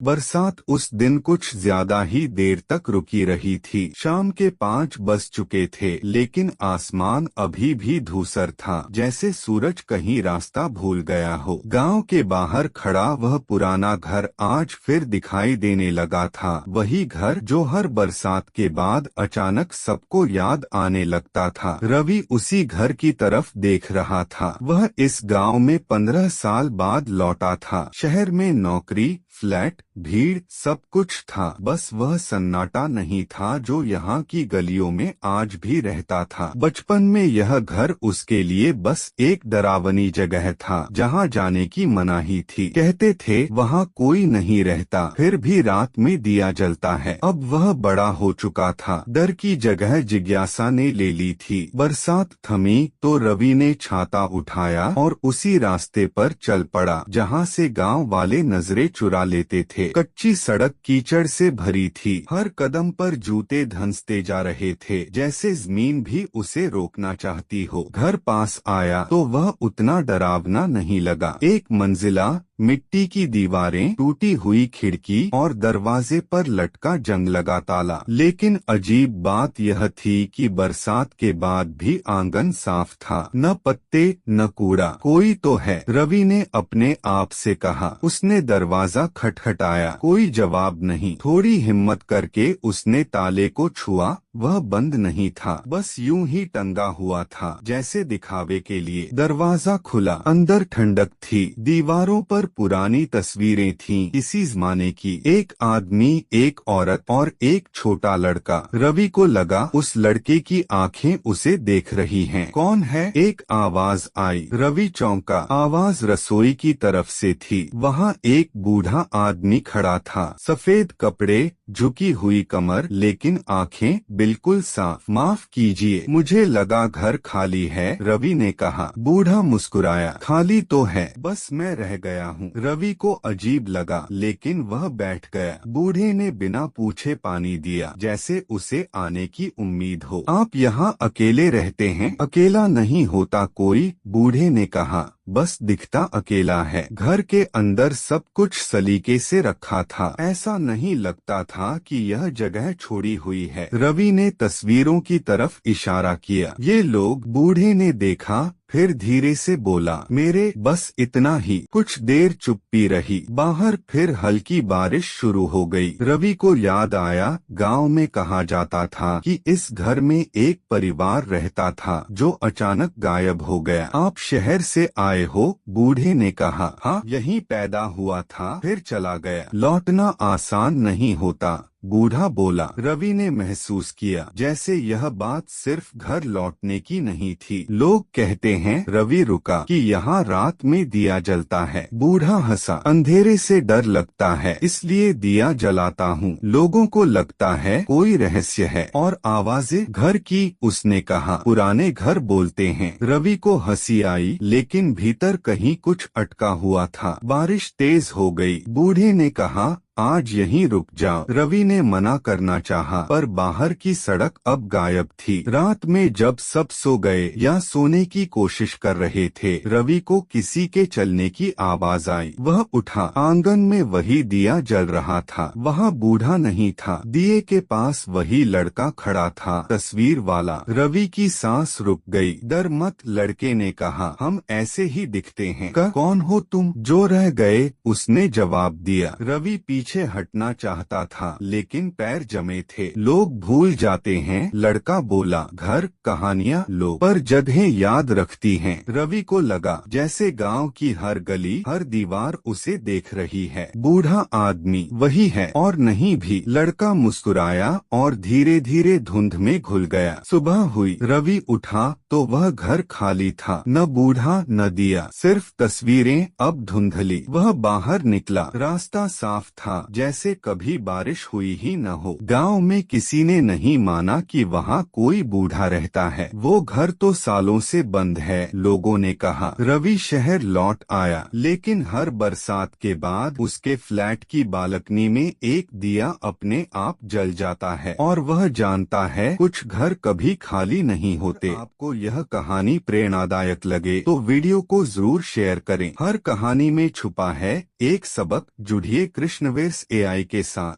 बरसात उस दिन कुछ ज्यादा ही देर तक रुकी रही थी। शाम के 5 बज चुके थे, लेकिन आसमान अभी भी धूसर था, जैसे सूरज कहीं रास्ता भूल गया हो। गांव के बाहर खड़ा वह पुराना घर आज फिर दिखाई देने लगा था। वही घर जो हर बरसात के बाद अचानक सबको याद आने लगता था। रवि उसी घर की तरफ देख रहा था। वह इस गांव में 15 साल बाद लौटा था। शहर में नौकरी, फ्लैट, भीड़, सब कुछ था, बस वह सन्नाटा नहीं था जो यहाँ की गलियों में आज भी रहता था। बचपन में यह घर उसके लिए बस एक डरावनी जगह था, जहाँ जाने की मनाही थी। कहते थे वहाँ कोई नहीं रहता, फिर भी रात में दिया जलता है। अब वह बड़ा हो चुका था, डर की जगह जिज्ञासा ने ले ली थी। बरसात थमी तो रवि ने छाता उठाया और उसी रास्ते पर चल पड़ा जहाँ से गांव वाले नजरें चुरा लेते थे। कच्ची सड़क कीचड़ से भरी थी, हर कदम पर जूते धंसते जा रहे थे, जैसे जमीन भी उसे रोकना चाहती हो। घर पास आया तो वह उतना डरावना नहीं लगा। एक मंजिला, मिट्टी की दीवारें, टूटी हुई खिड़की और दरवाजे पर लटका जंग लगा ताला। लेकिन अजीब बात यह थी कि बरसात के बाद भी आंगन साफ था, न पत्ते न कूड़ा। कोई तो है, रवि ने अपने आप से कहा। उसने दरवाजा खटखटाया, कोई जवाब नहीं। थोड़ी हिम्मत करके उसने ताले को छुआ, वह बंद नहीं था, बस यूं ही टंगा हुआ था, जैसे दिखावे के लिए। दरवाजा खुला, अंदर ठंडक थी, दीवारों पर पुरानी तस्वीरें थीं, इसी जमाने की। एक आदमी, एक औरत और एक छोटा लड़का। रवि को लगा उस लड़के की आंखें उसे देख रही हैं। कौन है? एक आवाज आई। रवि चौंका। आवाज रसोई की तरफ से थी। वहाँ एक बूढ़ा आदमी खड़ा था, सफेद कपड़े, झुकी हुई कमर, लेकिन आंखें बिल्कुल साफ। माफ कीजिए, मुझे लगा घर खाली है, रवि ने कहा। बूढ़ा मुस्कुराया। खाली तो है, बस मैं रह गया हूँ। रवि को अजीब लगा, लेकिन वह बैठ गया। बूढ़े ने बिना पूछे पानी दिया, जैसे उसे आने की उम्मीद हो। आप यहाँ अकेले रहते हैं? अकेला नहीं होता कोई, बूढ़े ने कहा, बस दिखता अकेला है। घर के अंदर सब कुछ सलीके से रखा था, ऐसा नहीं लगता था कि यह जगह छोड़ी हुई है। रवि ने तस्वीरों की तरफ इशारा किया। ये लोग? बूढ़े ने देखा, फिर धीरे से बोला, मेरे, बस इतना ही। कुछ देर चुप्पी रही। बाहर फिर हल्की बारिश शुरू हो गई। रवि को याद आया, गांव में कहा जाता था कि इस घर में एक परिवार रहता था जो अचानक गायब हो गया। आप शहर से आए हो? बूढ़े ने कहा। हाँ, यहीं पैदा हुआ था, फिर चला गया। लौटना आसान नहीं होता, बूढ़ा बोला। रवि ने महसूस किया जैसे यह बात सिर्फ घर लौटने की नहीं थी। लोग कहते हैं, रवि रुका, कि यहाँ रात में दिया जलता है। बूढ़ा हंसा। अंधेरे से डर लगता है, इसलिए दिया जलाता हूँ। लोगों को लगता है कोई रहस्य है। और आवाजें घर की, उसने कहा। पुराने घर बोलते हैं। रवि को हंसी आई, लेकिन भीतर कहीं कुछ अटका हुआ था। बारिश तेज हो गई। बूढ़े ने कहा, आज यहीं रुक जाओ। रवि ने मना करना चाहा, पर बाहर की सड़क अब गायब थी। रात में जब सब सो गए या सोने की कोशिश कर रहे थे, रवि को किसी के चलने की आवाज आई। वह उठा। आंगन में वही दिया जल रहा था। वहाँ बूढ़ा नहीं था, दिए के पास वही लड़का खड़ा था, तस्वीर वाला। रवि की सांस रुक गई। डर मत, लड़के ने कहा, हम ऐसे ही दिखते हैं। कौन हो तुम? जो रह गए, उसने जवाब दिया। रवि पीछे हटना चाहता था, लेकिन पैर जमे थे। लोग भूल जाते हैं, लड़का बोला। घर, कहानियाँ, लोग, पर जगहें याद रखती हैं। रवि को लगा जैसे गांव की हर गली, हर दीवार उसे देख रही है। बूढ़ा आदमी वही है, और नहीं भी। लड़का मुस्कुराया और धीरे धीरे धुंध में घुल गया। सुबह हुई। रवि उठा तो वह घर खाली था, न बूढ़ा न दिया, सिर्फ तस्वीरें अब धुंधली। वह बाहर निकला। रास्ता साफ था, जैसे कभी बारिश हुई ही न हो। गांव में किसी ने नहीं माना कि वहाँ कोई बूढ़ा रहता है। वो घर तो सालों से बंद है, लोगों ने कहा। रवि शहर लौट आया, लेकिन हर बरसात के बाद उसके फ्लैट की बालकनी में एक दिया अपने आप जल जाता है। और वह जानता है कुछ घर कभी खाली नहीं होते। आपको यह कहानी प्रेरणादायक लगे तो वीडियो को जरूर शेयर करें। हर कहानी में छुपा है एक सबक। जुड़िए कृष्णवेर्स एआई के साथ।